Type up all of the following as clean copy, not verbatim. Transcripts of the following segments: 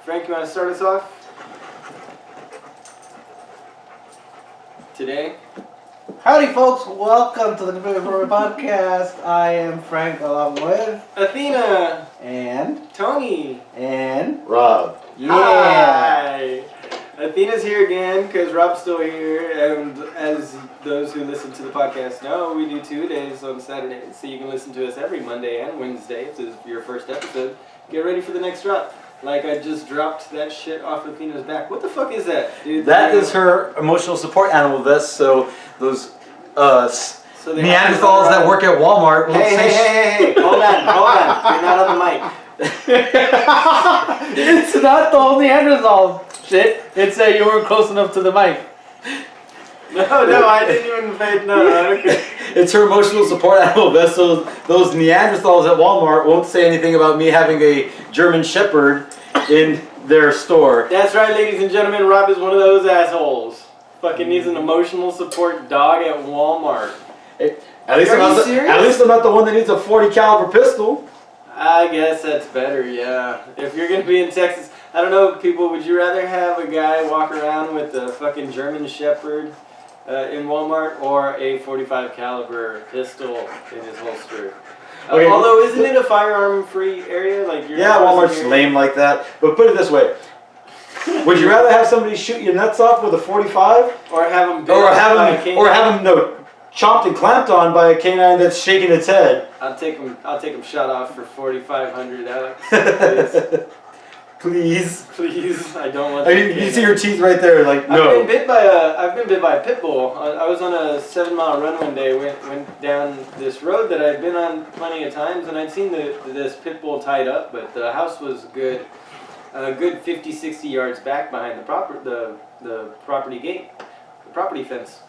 Frank, you want to start us off? Today? Howdy folks, welcome to the Completely Perfect Podcast. I am Frank along with Athena! And Tony! And Rob. Yeah! Hi! Athena's here again because Rob's still here, and as those who listen to the podcast know, we do 2 days on Saturdays, so you can listen to us every Monday and Wednesday. If this is your first episode, get ready for the next drop. Like I just dropped that shit off Athena's back. What the fuck is that, dude? That is her emotional support animal vest, so those So they Neanderthals that work at Walmart will Hey, hold on. You're not on the mic. it's not the whole Neanderthal shit. It's that you weren't close enough to the mic. No, I didn't even pay. No, okay. It's her emotional support animal vest, so those Neanderthals at Walmart won't say anything about me having a German Shepherd in their store. That's right, ladies and gentlemen. Rob is one of those assholes. Fucking needs an emotional support dog at Walmart. At least I'm not the one that needs a .40 caliber pistol. I guess that's better, yeah. If you're gonna be in Texas, I don't know, people. Would you rather have a guy walk around with a fucking German Shepherd in Walmart or a .45 caliber pistol in his holster? Okay. Although, isn't it a firearm-free area? Like Walmart's lame like that. But put it this way: would you rather have somebody shoot your nuts off with a .45, or have him chomped and clamped on by a canine that's shaking its head? I'll take him shot off for 4,500, Alex. Please. Please, I don't want. You see your teeth right there, like no. I've been bit by a pit bull. I was on a 7-mile run one day. Went down this road that I've been on plenty of times, and I'd seen this pit bull tied up, but the house was good 50, 60 yards back behind the property gate, the property fence.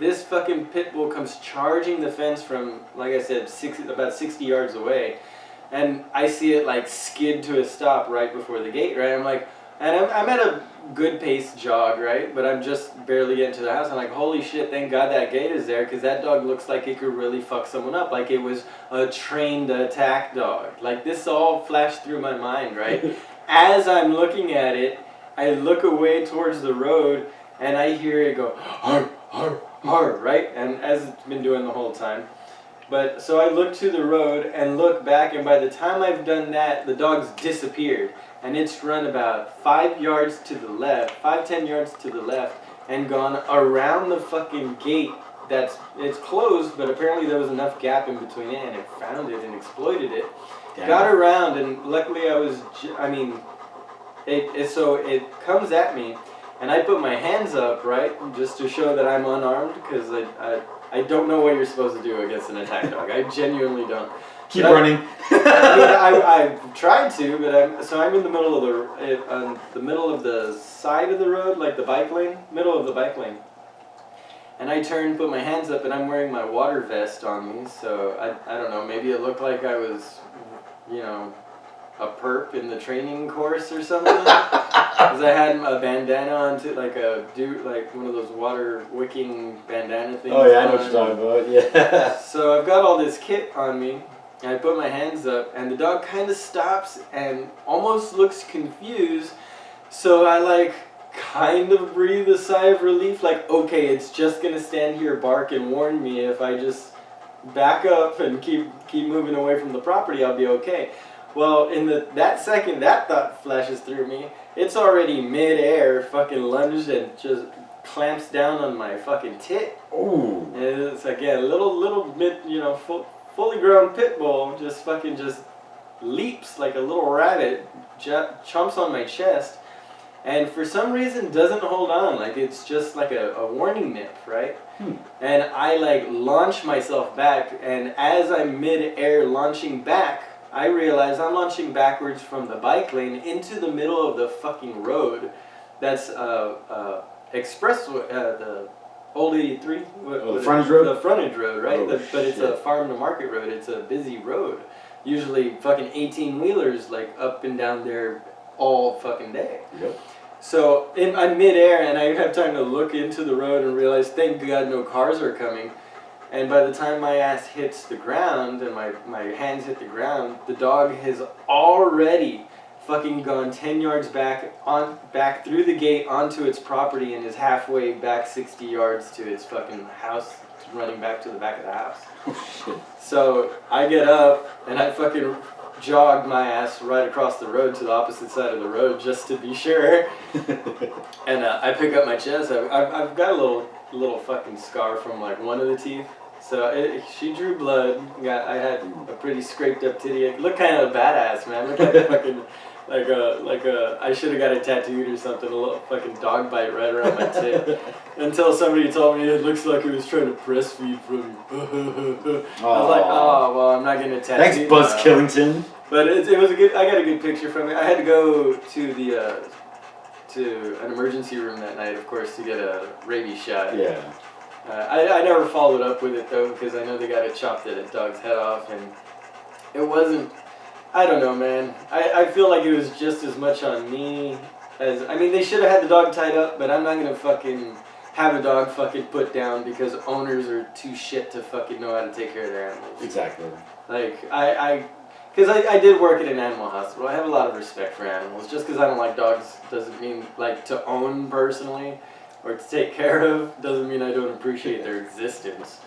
This fucking pit bull comes charging the fence from, like I said, about 60 yards away. And I see it like skid to a stop right before the gate, right? I'm like, and I'm at a good pace jog, right? But I'm just barely getting to the house. I'm like, holy shit, thank God that gate is there, because that dog looks like it could really fuck someone up. Like it was a trained attack dog. Like this all flashed through my mind, right? As I'm looking at it, I look away towards the road and I hear it go, har, har, har, right? And as it's been doing the whole time. But so I look to the road and look back, and by the time I've done that, the dog's disappeared. And it's run about 5 yards to the left, 10 yards to the left, and gone around the fucking gate. It's closed, but apparently there was enough gap in between it, and it found it and exploited it. Damn. Got around, and luckily it comes at me, and I put my hands up, right, just to show that I'm unarmed, because I don't know what you're supposed to do against an attack dog. I genuinely don't. Keep running. I've tried to, but I'm in the middle of the middle of the side of the road, like the bike lane, middle of the bike lane. And I turn, put my hands up, and I'm wearing my water vest on me. So I don't know. Maybe it looked like I was, a perp in the training course or something. Because I had a bandana on, like one of those water wicking bandana things. Oh yeah, I know what you're talking about. Yeah. So I've got all this kit on me, and I put my hands up, and the dog kind of stops and almost looks confused. So I kind of breathe a sigh of relief, like, okay, it's just gonna stand here, bark, and warn me. If I just back up and keep moving away from the property, I'll be okay. Well, in that second that thought flashes through me, it's already mid-air, fucking lunged and just clamps down on my fucking tit. Ooh. And it's again little bit, fully grown pit bull just leaps like a little rabbit, chomps on my chest, and for some reason doesn't hold on. Like it's just like a warning nip, right? And I launch myself back, and as I'm mid-air launching back, I realize I'm launching backwards from the bike lane into the middle of the fucking road. That's expressway, the old 83. The frontage road? The frontage road, right? Oh, but it's a farm to market road. It's a busy road. Usually fucking 18-wheelers up and down there all fucking day. Yep. So I'm mid-air, and I have time to look into the road and realize, thank God no cars are coming. And by the time my ass hits the ground and my hands hit the ground, the dog has already fucking gone 10 yards back through the gate onto its property and is halfway back 60 yards to its fucking house, running back to the back of the house. Oh, shit. So I get up and I fucking jogged my ass right across the road to the opposite side of the road just to be sure. And I pick up my chest. I've got a little fucking scar from like one of the teeth. So she drew blood. I had a pretty scraped up titty. It looked kind of badass, man. Looked like a fucking like a I should have got it tattooed or something. A little fucking dog bite right around my tit. Until somebody told me it looks like it was trying to breastfeed from you. I was like, oh well, I'm not getting a tattoo. Thanks, Buzz Killington. But it was a good. I got a good picture from it. I had to go to the to an emergency room that night, of course, to get a rabies shot. Yeah. I never followed up with it though because I know they got it chopped at a dog's head off, and it wasn't. I don't know, man. I feel like it was just as much on me as I mean they should have had the dog tied up, but I'm not gonna fucking have a dog fucking put down because owners are too shit to fucking know how to take care of their animals. Exactly. Like because I did work at an animal hospital. I have a lot of respect for animals. Just because I don't like dogs doesn't mean like to own personally. Or to take care of doesn't mean I don't appreciate their existence.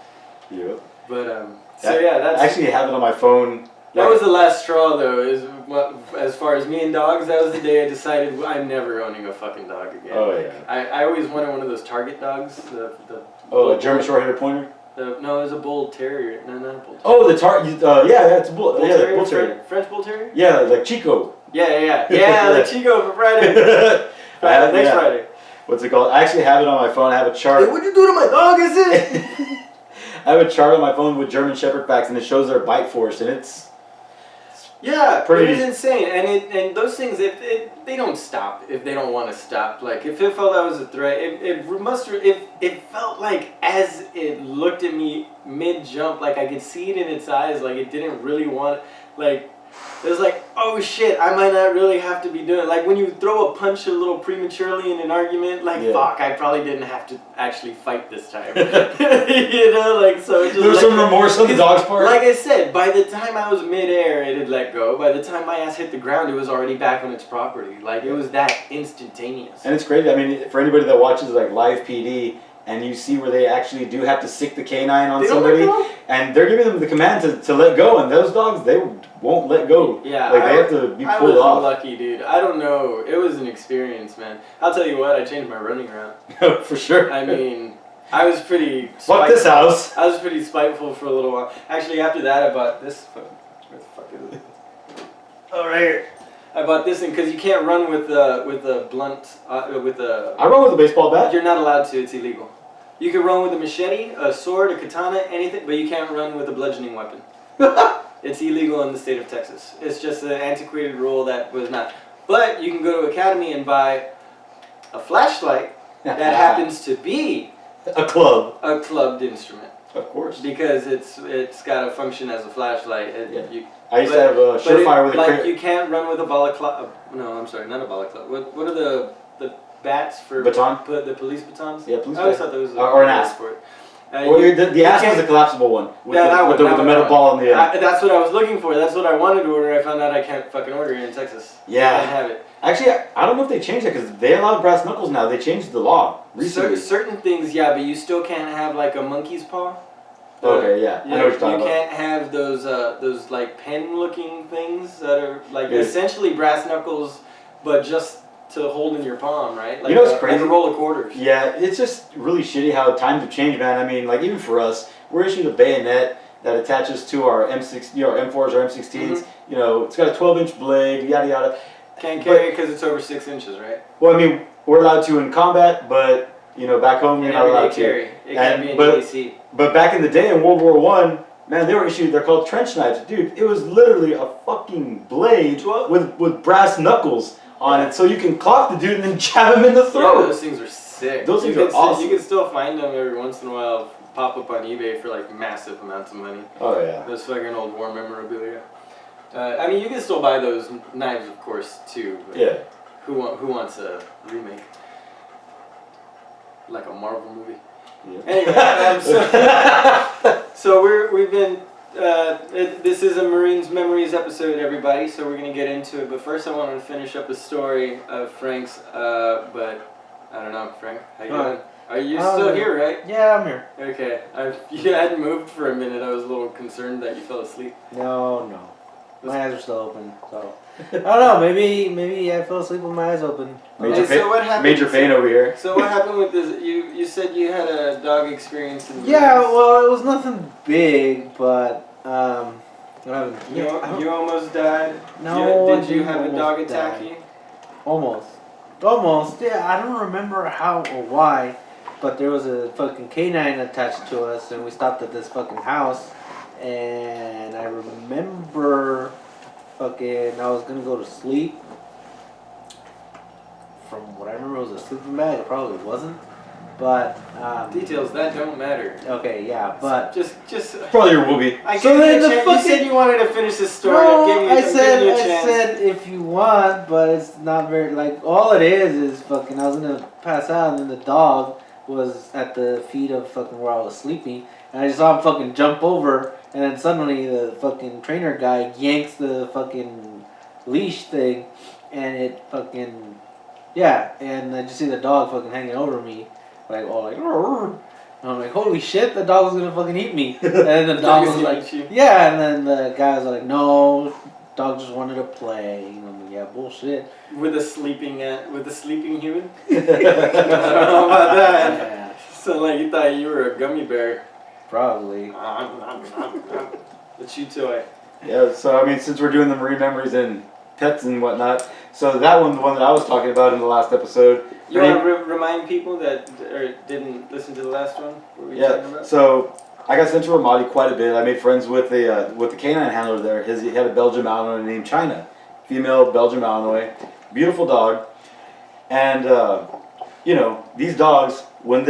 Yep. But so yeah, that's I actually have it on my phone. That was the last straw though. As far as me and dogs, that was the day I decided I'm never owning a fucking dog again. Oh like, yeah. I always wanted one of those Target dogs. A German Short-haired Pointer. No, it was a Bull Terrier. No, not a Bull Terrier. Oh, the yeah, it's a bull. Bull Yeah, Terrier, Bull Terrier. French Bull Terrier. Yeah, like Chico. Yeah, like Chico for Friday. Next Friday. What's it called? I actually have it on my phone. I have a chart. Hey, what'd you do to my dog? Is it? I have a chart on my phone with German Shepherd facts, and it shows their bite force, and it's pretty. It is insane, and those things they don't stop if they don't want to stop. Like if it felt that was a threat, it felt like as it looked at me mid jump, like I could see it in its eyes, like it didn't really want like. It was like, oh shit, I might not really have to be doing it. Like when you throw a punch a little prematurely in an argument, like fuck, I probably didn't have to actually fight this time. You know, like so. It just there was some remorse on the dog's part. Like I said, by the time I was midair, it had let go. By the time my ass hit the ground, it was already back on its property. Like it was that instantaneous. And it's crazy. I mean, for anybody that watches like live PD. And you see where they actually do have to sick the canine on somebody, and they're giving them the command to let go, and those dogs, they won't let go. Yeah, like they have to be pulled off. I was lucky, dude. I don't know. It was an experience, man. I'll tell you what. I changed my running route. For sure. I mean, I was pretty. Fuck this house. I was pretty spiteful for a little while. Actually, after that, I bought this. Where the fuck is it? Oh, right here. I bought this thing because you can't run with a blunt with a. I run with a baseball bat. You're not allowed to. It's illegal. You can run with a machete, a sword, a katana, anything, but you can't run with a bludgeoning weapon. It's illegal in the state of Texas. It's just an antiquated rule that was not. But you can go to Academy and buy a flashlight that happens to be a clubbed instrument. Of course. Because it's got a function as a flashlight. I used to have a Surefire with a like you can't run with a balaclava. No, I'm sorry, not a balaclava. What are the bats for baton? The police batons? Yeah, police. I always thought that was or an ass. Sport. The ass was a collapsible one with the metal ball on the end. That's what I was looking for. That's what I wanted to order. I found out I can't fucking order it in Texas. Yeah. I can't have it. Actually, I don't know if they changed that because they allowed brass knuckles now. They changed the law recently. Certain things, yeah, but you still can't have like a monkey's paw. Okay, yeah. I know what you're talking about. You can't have those like pen-looking things that are like essentially brass knuckles, but just to hold in your palm, right? Like, you know what's crazy? Like a roll of quarters. Yeah, it's just really shitty how times have changed, man. I mean, like even for us, we're issued a bayonet that attaches to our M6, our M4s or M16s. Mm-hmm. You know, it's got a 12-inch blade, yada yada. Can't carry it because it's over 6 inches, right? Well, I mean, we're allowed to in combat, but you know, back home you're not allowed to. Carry. It can't be an AC. But back in the day in World War I, man, they were issued. They're called trench knives, dude. It was literally a fucking blade with brass knuckles on it, so you can clock the dude and then jab him in the throat. Yeah, those things are sick. Those things are awesome. You can still find them every once in a while, pop up on eBay for like massive amounts of money. Oh yeah. Those fucking old war memorabilia. I mean, you can still buy those knives, of course, too. But yeah. Who wants a remake? Like a Marvel movie. Yeah. Anyway, so we've been This is a Marines Memories episode, everybody, so we're going to get into it. But first I want to finish up a story of Frank's, but I don't know, Frank, how you doing? Are you still here, right? Yeah, I'm here. Okay. You hadn't moved for a minute. I was a little concerned that you fell asleep. No. My eyes are still open, so... I don't know, maybe I fell asleep with my eyes open. Major pain over here. So what happened with this? You said you had a dog experience in the Yeah, Marines. well, it was nothing big, but, You almost died? No, Did you have a dog attack you? Almost, yeah, I don't remember how or why, but there was a fucking canine attached to us, and we stopped at this fucking house, and I remember fucking, I was gonna go to sleep. From what I remember, it was a sleeping bag. It probably wasn't, but Details that don't matter. okay, yeah, but Just. Probably your whoopee. I So gave then you a the chance. fucking- You said you wanted to finish this story. no, I'm giving you a chance. I said if you want, but it's not very like all it is fucking. I was gonna pass out, and then the dog was at the feet of fucking where I was sleeping, and I just saw him fucking jump over, and then suddenly the fucking trainer guy yanks the fucking leash thing, and it fucking and I just see the dog fucking hanging over me, like all like. And I'm like, holy shit, the dog was gonna fucking eat me. And then the dog was like, yeah, and then the guy was like, no, dog just wanted to play. And I'm like, yeah, bullshit. With a sleeping human. I don't know about that. Yeah, So like you thought you were a gummy bear. probably. The chew toy. Yeah, so I mean, since we're doing the Marine Memories and pets and whatnot, so that one, the one that I was talking about in the last episode. You want to remind people that didn't listen to the last one? What were you talking about? So I got sent to Ramadi quite a bit. I made friends with the canine handler there. He had a Belgian Malinois named China, female Belgian Malinois, beautiful dog. And these dogs, when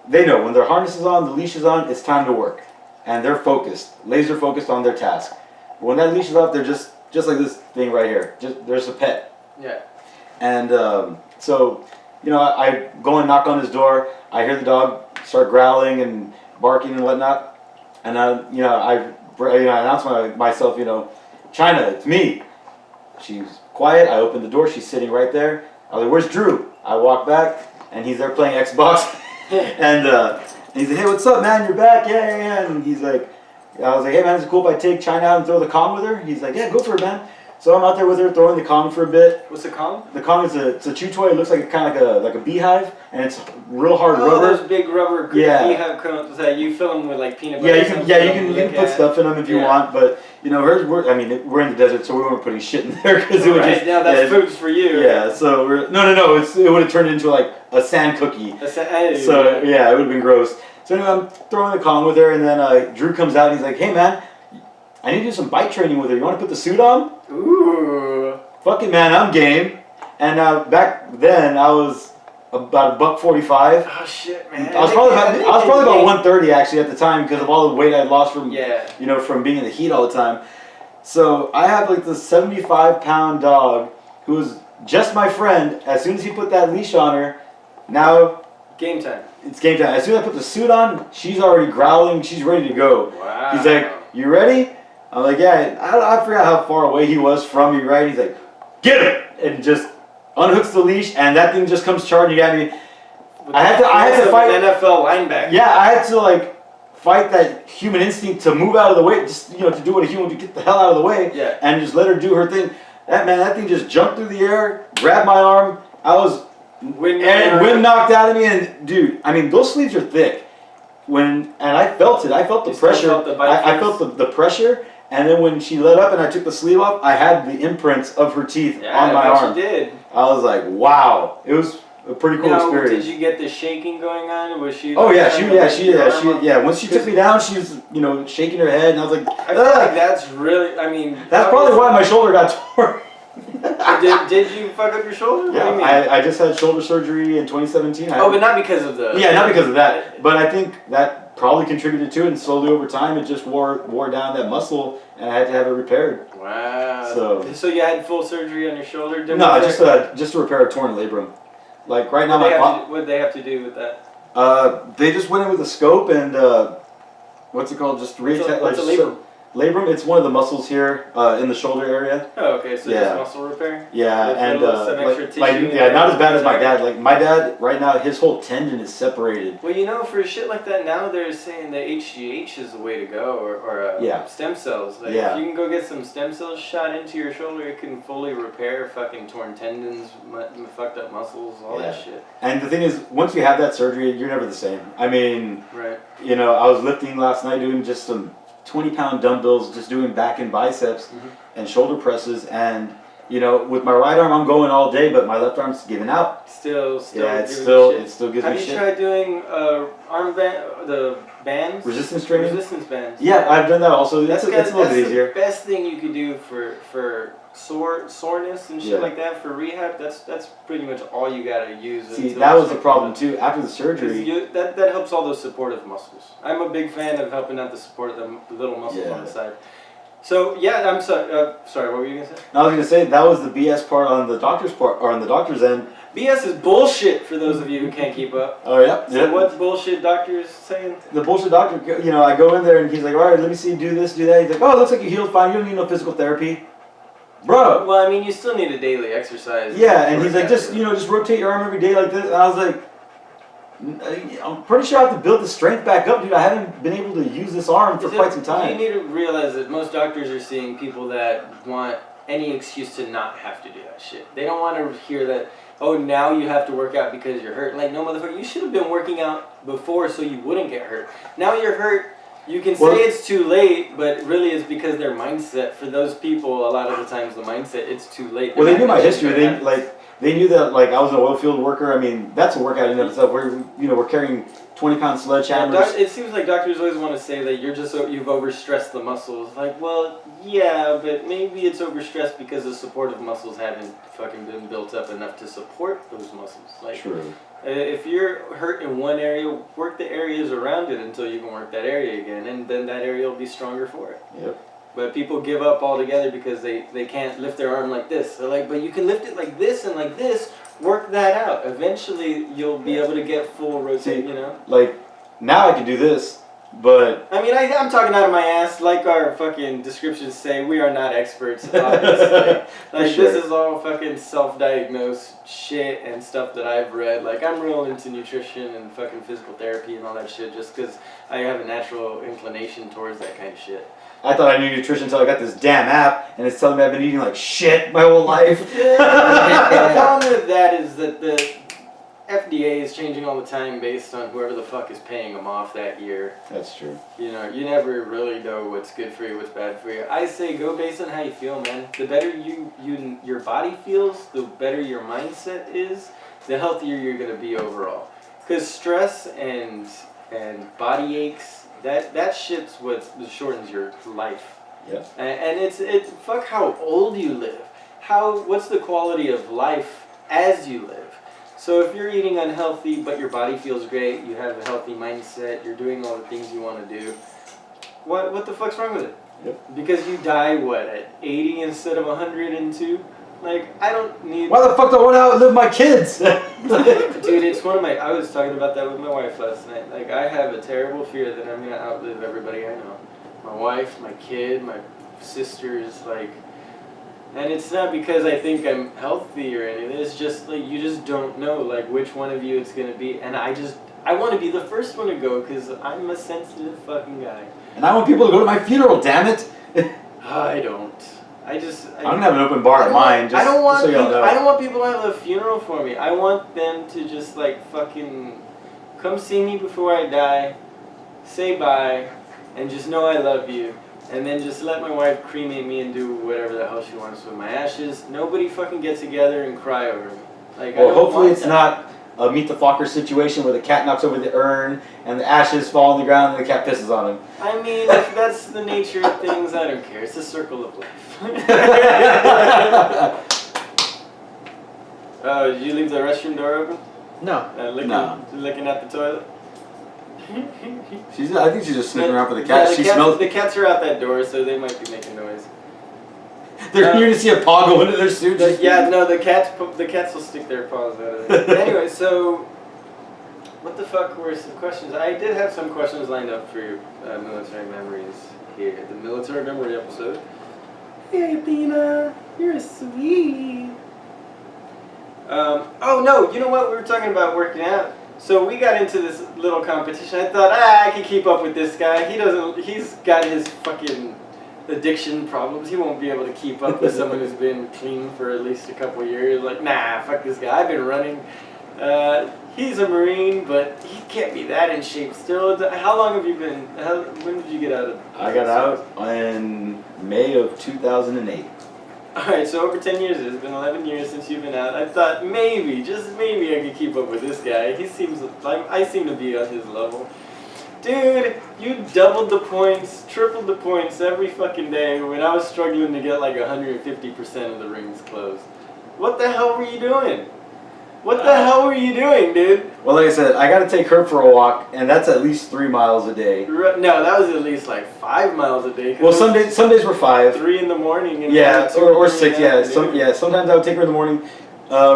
they know when their harness is on, the leash is on, it's time to work, and they're focused, laser focused on their task. When that leash is off, they're just like this thing right here. There's a pet. Yeah. And so. I go and knock on his door. I hear the dog start growling and barking and whatnot, and I announce myself. China, it's me. She's quiet. I open the door. She's sitting right there. I was like, "Where's Drew?" I walk back, and he's there playing Xbox. and he's like, "Hey, what's up, man? You're back? Yeah." And he's like, I was like, "Hey, man, is it cool if I take China out and throw the Kong with her?" He's like, "Yeah, go for it, man." So I'm out there with her throwing the Kong for a bit. What's the Kong? The Kong is it's a chew toy. It looks like kind of like a beehive, and it's real hard Oh, rubber. those big rubber beehive cones that you fill them with like peanut butter. Yeah, you can put stuff in them if you want, but we're in the desert, so we weren't putting shit in there because it would just. Now that's food's for you. Yeah, so no, it would have turned into like a sand cookie. So yeah, it would have been gross. So anyway, I'm throwing the Kong with her, and then Drew comes out and he's like, "Hey man, I need to do some bike training with her. You want to put the suit on?" Ooh. Fuck it, man, I'm game. And back then, I was about $145. Oh shit, man. I was probably about 130 actually at the time because of all the weight I lost from from being in the heat all the time. So I have like this 75-pound dog who's just my friend. As soon as he put that leash on her, now game time. It's game time. As soon as I put the suit on, she's already growling. She's ready to go. Wow. He's like, "You ready?" I'm like, "Yeah." I forgot how far away he was from me, right? He's like, "Get him!" And just unhooks the leash, and that thing just comes charging at me. I had to fight an NFL linebacker. Yeah, I had to fight that human instinct to move out of the way, just to do what a human would, to get the hell out of the way, and just let her do her thing. That thing just jumped through the air, grabbed my arm. I was wind knocked out of me, and dude, I mean those sleeves are thick. And I felt it. I felt the pressure. I felt the pressure. And then when she let up and I took the sleeve off, I had the imprints of her teeth on my arm. You did. I was like, wow. It was a pretty cool experience. Did you get the shaking going on? Was she? Oh yeah, she. Once she took me down, she was shaking her head, and I was like, I feel like that's really. I mean, that's probably why my shoulder got torn. Did you fuck up your shoulder? Yeah, I just had shoulder surgery in 2017. But not because of the. Yeah, not because of that. But I think that probably contributed to it, and slowly over time, it just wore down that muscle, and I had to have it repaired. Wow. So you had full surgery on your shoulder? No, just to repair a torn labrum. Like right now, what did they have to do with that? They just went in with a scope and what's it called? Just what's a labrum? labrum. It's one of the muscles here in the shoulder area. Oh, okay, so Yeah. just muscle repair? Yeah, With and some extra tissue yeah, in not there. as bad as my dad. Like my dad, right now, his whole tendon is separated. Well, you know, for shit like that now, they're saying that HGH is the way to go, or Yeah. stem cells. Like, Yeah. if you can go get some stem cells shot into your shoulder, it can fully repair fucking torn tendons, fucked up muscles, all that Yeah. shit. And the thing is, once you have that surgery, you're never the same. I mean, Right. you know, I was lifting last night doing just some 20-pound dumbbells, just doing back and biceps and shoulder presses, and you know, with my right arm I'm going all day, but my left arm's giving out. Still. Yeah, giving you shit. it still gives Have me you shit. tried doing arm band, the bands? Resistance training? Resistance bands. Yeah, I've done that also. That's It's a little bit easier. the best thing you could do for soreness and shit Yeah. like that for rehab. That's pretty much all you gotta use. See, until that was the something problem does. too. After the 'Cause surgery, that helps all those supportive muscles. I'm a big fan of helping out the support the little muscles Yeah. on the side. So yeah, I'm sorry. Sorry, what were you gonna say? I was gonna say that was the BS part on the doctor's part, or on the doctor's end. BS is bullshit for those of you who can't keep up. Oh yeah, So what bullshit doctor is saying? The bullshit doctor, you know, I go in there and he's like, all right, let me see you do this, do that. He's like, oh, it looks like you healed fine. You don't need no physical therapy, bro. Well, I mean, you still need a daily exercise. Yeah, and he's like, workout. just rotate your arm every day like this. And I was like, I'm pretty sure I have to build the strength back up, dude. I haven't been able to use this arm for quite some You time. need to realize that most doctors are seeing people that want any excuse to not have to do that shit. They don't want to hear that, oh, now you have to work out because you're hurt. Like, no, motherfucker, you should have been working out before so you wouldn't get hurt. Now you're hurt. You can say Well, it's too late, but really it's because their mindset. For those people, a lot of the times the mindset, it's too late. Well, they They're knew not my gonna history. do that. They knew that like I was an oil field worker. I mean, that's a workout in and of itself. We're carrying 20-pound sledgehammers. It seems like doctors always want to say that you've overstressed the muscles. Like, well, yeah, but maybe it's overstressed because the supportive muscles haven't fucking been built up enough to support those muscles. Like, True. if you're hurt in one area, work the areas around it until you can work that area again, and then that area will be stronger for it. Yep. But people give up altogether because they can't lift their arm like this. They're like, but you can lift it like this and like this. Work that out. Eventually, you'll be able to get full rotate, you know? Like, now I can do this, but... I mean, I'm talking out of my ass. Like our fucking descriptions say, we are not experts, obviously. Like, sure. this is all fucking self-diagnosed shit and stuff that I've read. Like, I'm real into nutrition and fucking physical therapy and all that shit just because I have a natural inclination towards that kind of shit. I thought I knew nutrition until I got this damn app, and it's telling me I've been eating like shit my whole life. The problem with that is that the FDA is changing all the time based on whoever the fuck is paying them off that year. That's true. You know, you never really know what's good for you, what's bad for you. I say go based on how you feel, man. The better your body feels, the better your mindset is, the healthier you're gonna be overall. Because stress and body aches, that shit's what shortens your life. Yeah. And it's fuck how old you live. What's the quality of life as you live? So if you're eating unhealthy but your body feels great, you have a healthy mindset, you're doing all the things you want to do, what the fuck's wrong with it? Yep. Because you die, what, at 80 instead of 102? Like, I don't need... Why the fuck do I want to outlive my kids? Dude, it's one of my... I was talking about that with my wife last night. Like, I have a terrible fear that I'm going to outlive everybody I know. My wife, my kid, my sisters, like... And it's not because I think I'm healthy or anything. It's just, like, you just don't know, like, which one of you it's going to be. And I want to be the first one to go because I'm a sensitive fucking guy. And I want people to go to my funeral, damn it! I don't. I'm gonna have an open bar at mine, just I don't want so y'all know. I don't want people to have a funeral for me. I want them to just like fucking come see me before I die, say bye, and just know I love you. And then just let my wife cremate me and do whatever the hell she wants with my ashes. Nobody fucking get together and cry over me. Like, Well, hopefully it's not a meet the Fokker situation where the cat knocks over the urn and the ashes fall on the ground and the cat pisses on him. I mean, if that's the nature of things, I don't care. It's a circle of life. Oh, did you leave the restroom door open? No. Looking at the toilet? I think she's just sniffing around for the cat. Yeah, the cats are out that door, so they might be making noise. You're going to see a paw go into their suit. The cats will stick their paws out of it. Anyway, so what the fuck were some questions? I did have some questions lined up for your military memories. here at the military memory episode. Hey, Athena, you're sweet. Oh no, you know what? We were talking about working out. So we got into this little competition. I thought, I can keep up with this guy. He's got his fucking addiction problems. He won't be able to keep up with someone who's been clean for at least a couple years. Like, nah, fuck this guy. I've been running. He's a Marine, but he can't be that in shape still. How long have you been, when did you get out of? I got out in May of 2008. Alright, so over 10 years, it's been 11 years since you've been out. I thought maybe, just maybe I could keep up with this guy. He seems like, I seem to be on his level. Dude, you doubled the points, tripled the points every fucking day when I was struggling to get like 150% of the rings closed. What the hell were you doing? What the hell were you doing, dude? Well, like I said, I got to take her for a walk, and that's at least 3 miles a day. No, that was at least like 5 miles a day. Well, some days were 5. 3 in the morning. And Yeah, or 6. Yeah, sometimes I would take her in the morning.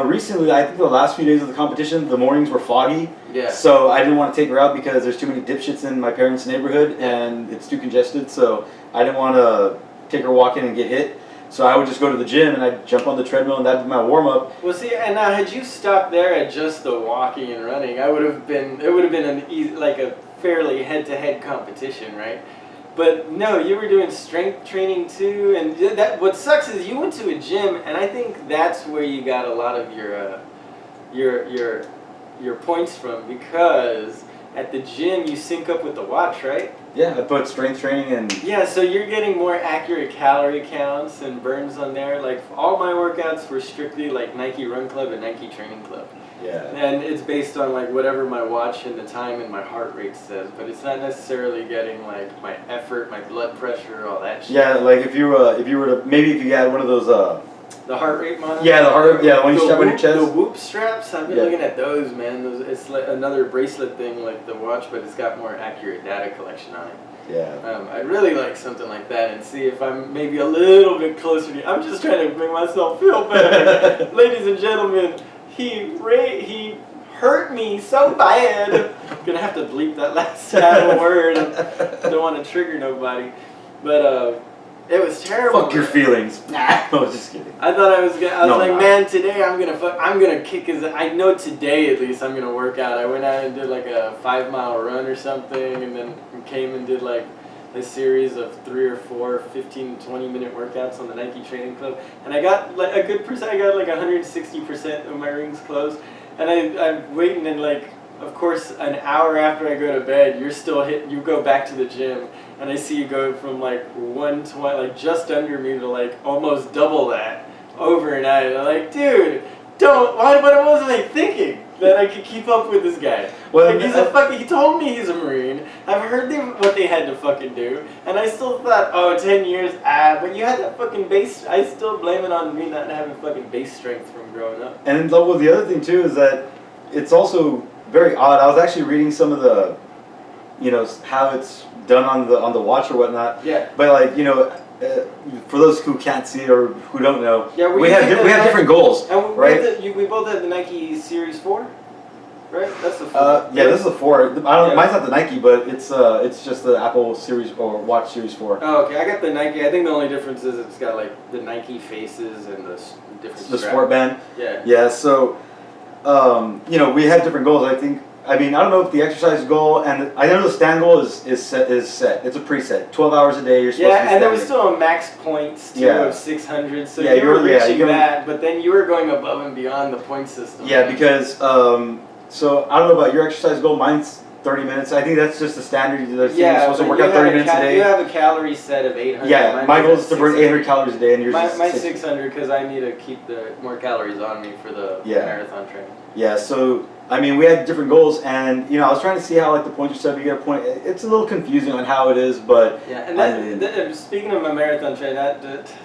Recently, I think the last few days of the competition, the mornings were foggy. Yeah. So I didn't want to take her out because there's too many dipshits in my parents' neighborhood, and it's too congested. So I didn't want to take her walking and get hit. So I would just go to the gym and I'd jump on the treadmill and that'd be my warm up. Well, see, and now had you stopped there at just the walking and running, it would have been an easy, like a fairly head-to-head competition, right? But no, you were doing strength training too, and that. What sucks is you went to a gym, and I think that's where you got a lot of your points from, because at the gym you sync up with the watch, right? Yeah, I put strength training and... Yeah, so you're getting more accurate calorie counts and burns on there. Like, all my workouts were strictly like Nike Run Club and Nike Training Club. Yeah. And it's based on like whatever my watch and the time and my heart rate says, but it's not necessarily getting like my effort, my blood pressure, all that shit. Yeah, like if you were to, maybe if you had one of those... the heart rate monitor? Yeah, the one you strap on your chest. The Whoop straps, I've been looking at those, man. It's like another bracelet thing like the watch, but it's got more accurate data collection on it. Yeah. I'd really like something like that and see if I'm maybe a little bit closer to... I'm just trying to make myself feel better. Ladies and gentlemen, he hurt me so bad. I'm gonna have to bleep that last word. Don't want to trigger nobody. But it was terrible. Fuck your feelings. Nah, I was just kidding. I thought I was like, man, today I'm gonna kick his. I know today at least I'm gonna work out. I went out and did like a 5-mile run or something, and then came and did like a series of 3 or 4 15 to 20 minute workouts on the Nike Training Club, and I got like a good percent. I got like 160% of my rings closed, and I'm waiting, and like, of course, an hour after I go to bed, you're still you go back to the gym, and I see you go from like 120, like just under me, to like almost double that overnight. And I'm like, dude, what was I thinking that I could keep up with this guy? Well, like, he told me he's a Marine. I've heard what they had to fucking do, and I still thought, 10 years, but you had that fucking base. I still blame it on me not having fucking base strength from growing up. And well, the other thing too is that it's also very odd. I was actually reading some of the, how it's done on the watch or whatnot. Yeah. But like, for those who can't see or who don't know, yeah, we have different goals, and right? We both have the Nike Series 4, right? That's the 4. Yeah, this is the 4. Mine's not the Nike, but it's just the Apple Series or Watch Series 4. Oh, okay. I got the Nike. I think the only difference is it's got like the Nike faces and the different. The sport band. Yeah. Yeah. So, we had different goals. I don't know if the exercise goal, and I know the stand goal is set. It's a preset. 12 hours a day. You're supposed to be and there was standing. still a max points too of 600. So you were reaching that, but then you were going above and beyond the point system. Yeah, because so I don't know about your exercise goal. Mine's 30 minutes. I think that's just the standard. You're supposed to work out 30 minutes a day. You have a calorie set of 800. Yeah, my goal is to burn 800 calories a day, and yours is my 600 because I need to keep the more calories on me for the marathon training. Yeah, so we had different goals, and I was trying to see how like the points are set. You get a point. It's a little confusing on how it is, but yeah. And speaking of my marathon training,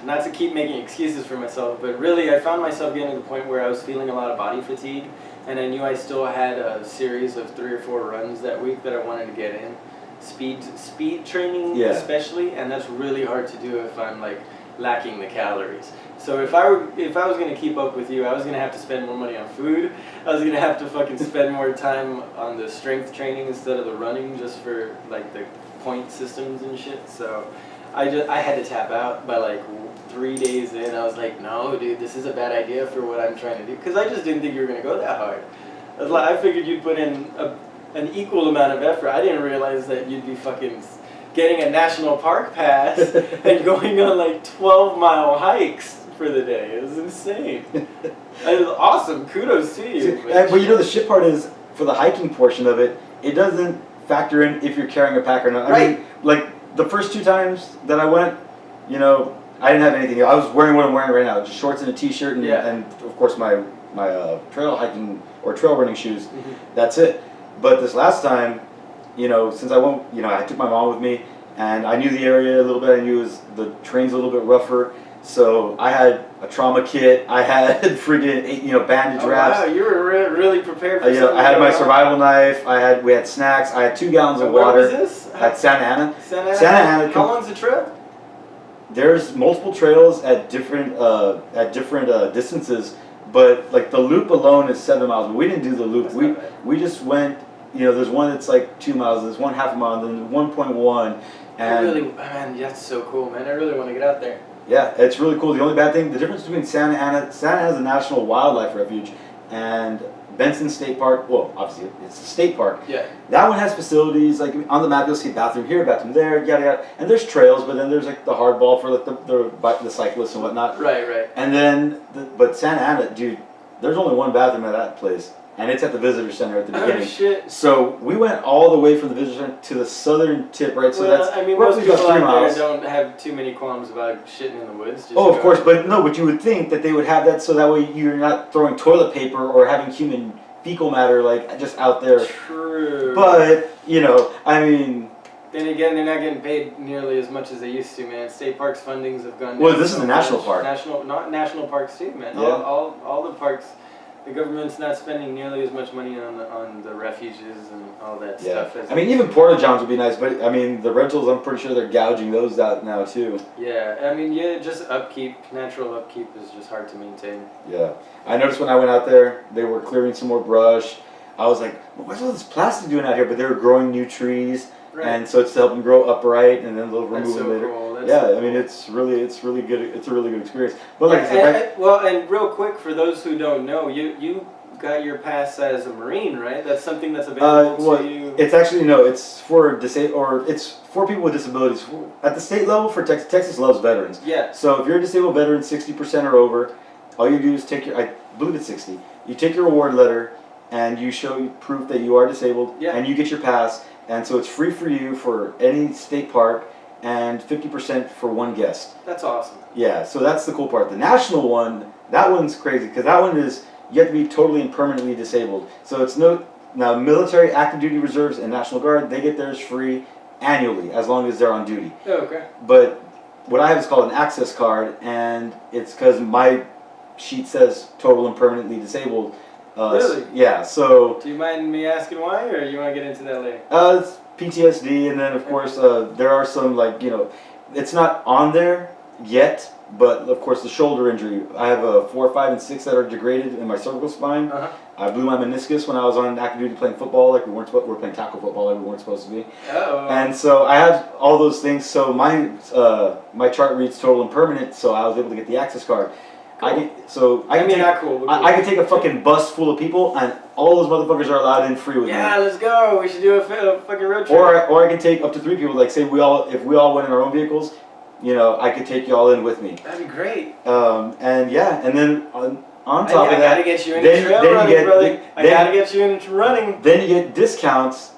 not to keep making excuses for myself, but really I found myself getting to the point where I was feeling a lot of body fatigue, and I knew I still had a series of 3 or 4 runs that week that I wanted to get in. Speed training especially, and that's really hard to do if I'm like lacking the calories. So if I was going to keep up with you, I was going to have to spend more money on food. I was going to have to fucking spend more time on the strength training instead of the running, just for like the point systems and shit. So I had to tap out by like 3 days in. I was like, no, dude, this is a bad idea for what I'm trying to do, because I just didn't think you were gonna go that hard. I figured you'd put in an equal amount of effort. I didn't realize that you'd be fucking getting a national park pass and going on like 12-mile hikes for the day. It was insane. It was awesome. Kudos to you. But you know, the shit part is, for the hiking portion of it, it doesn't factor in if you're carrying a pack or not. I mean, like the first 2 times that I went, you know, I didn't have anything. I was wearing what I'm wearing right now, just shorts and a t-shirt, and of course my trail hiking or trail running shoes. That's it. But this last time, you know, since I went, you know, I took my mom with me, and I knew the area a little bit. I knew the terrain's a little bit rougher, so I had a trauma kit. I had friggin' bandage wraps. Wow, you were really prepared for you know, I had my survival knife. We had snacks. I had 2 gallons of water. Where was this? At Santa Ana. Santa Ana. How long's the trip? There's multiple trails at different distances, but like the loop alone is 7 miles. But we didn't do the loop. We just went. You know, there's one that's like 2 miles. There's one half a mile, and then 1.1. And man, that's so cool, man. I really want to get out there. Yeah, it's really cool. The only bad thing, the difference between Santa Ana is a national wildlife refuge, and Benson State Park. Well, obviously it's a state park. Yeah. That one has facilities like on the map. You'll see bathroom here, bathroom there, yada yada. And there's trails, but then there's like the hardball for like the cyclists and whatnot. Right. And then, but Santa Ana, dude, there's only one bathroom at that place. And it's at the visitor center at the beginning. Oh shit! So we went all the way from the visitor center to the southern tip, right? So that's most people about 3 miles. Out there don't have too many qualms about shitting in the woods. Oh, of course, but you would think that they would have that so that way you're not throwing toilet paper or having human fecal matter like just out there. True. But you know, I mean. Then again, they're not getting paid nearly as much as they used to, man. State parks fundings have gone down. Well, this is the national park. Not national parks too, man. Yeah. All the parks. The government's not spending nearly as much money on the refuges and all that stuff. I mean, even porta johns would be nice, but I mean, the rentals, I'm pretty sure they're gouging those out now too. Yeah, I mean, just natural upkeep is just hard to maintain. Yeah, I noticed when I went out there, they were clearing some more brush. I was like, well, what's all this plastic doing out here? But they were growing new trees, and so it's to help them grow upright, and then they'll remove them later. Cool. I mean, it's really good. It's a really good experience. But like I said, and real quick for those who don't know, you got your pass as a Marine, right? That's something that's available to you. It's actually it's for it's for people with disabilities. At the state level, for Texas loves veterans. Yeah. So if you're a disabled veteran, 60% or over, all you do is take I believe it's 60. You take your award letter, and you show proof that you are disabled, and you get your pass, and so it's free for you for any state park. And 50% for one guest. That's awesome. Yeah, so that's the cool part. The national one, that one's crazy because that one is you have to be totally and permanently disabled. So it's now military, active duty reserves, and National Guard, they get theirs free annually as long as they're on duty. Oh, okay. But what I have is called an access card, and it's because my sheet says total and permanently disabled. Really? Yeah. So. Do you mind me asking why, or you want to get into that later? It's PTSD, and then of course there are some it's not on there yet, but of course the shoulder injury. I have 4, 5, and 6 that are degraded in my cervical spine. I blew my meniscus when I was on active duty playing football, like we were playing tackle football like we weren't supposed to be. And so I have all those things. So my chart reads total and permanent, so I was able to get the access card. Cool. I can take a fucking bus full of people, and all those motherfuckers are allowed in free with me. Yeah, let's go. We should do a fucking road trip. Or I can take up to 3 people. Like say if we all went in our own vehicles, I could take y'all in with me. That'd be great. And then on top of that, I gotta get you into trail running, brother. I gotta get you into running. Then you get discounts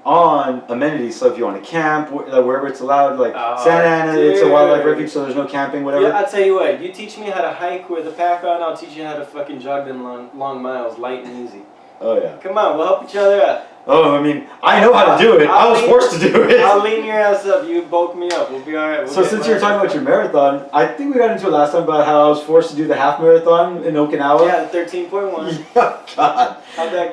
on amenities. So if you want to camp, wherever it's allowed, like Santa Ana, it's a wildlife refuge, so there's no camping, whatever. Yeah, I'll tell you what. You teach me how to hike with a pack on, I'll teach you how to fucking jog them long miles, light and easy. Oh yeah. Come on, we'll help each other out. Oh, I mean, I know how to do it. I was forced to do it. I'll lean your ass up. You bulk me up. We'll be all right. So since you're talking about your marathon, I think we got into it last time about how I was forced to do the half marathon in Okinawa. Yeah, 13.1. Yeah, God.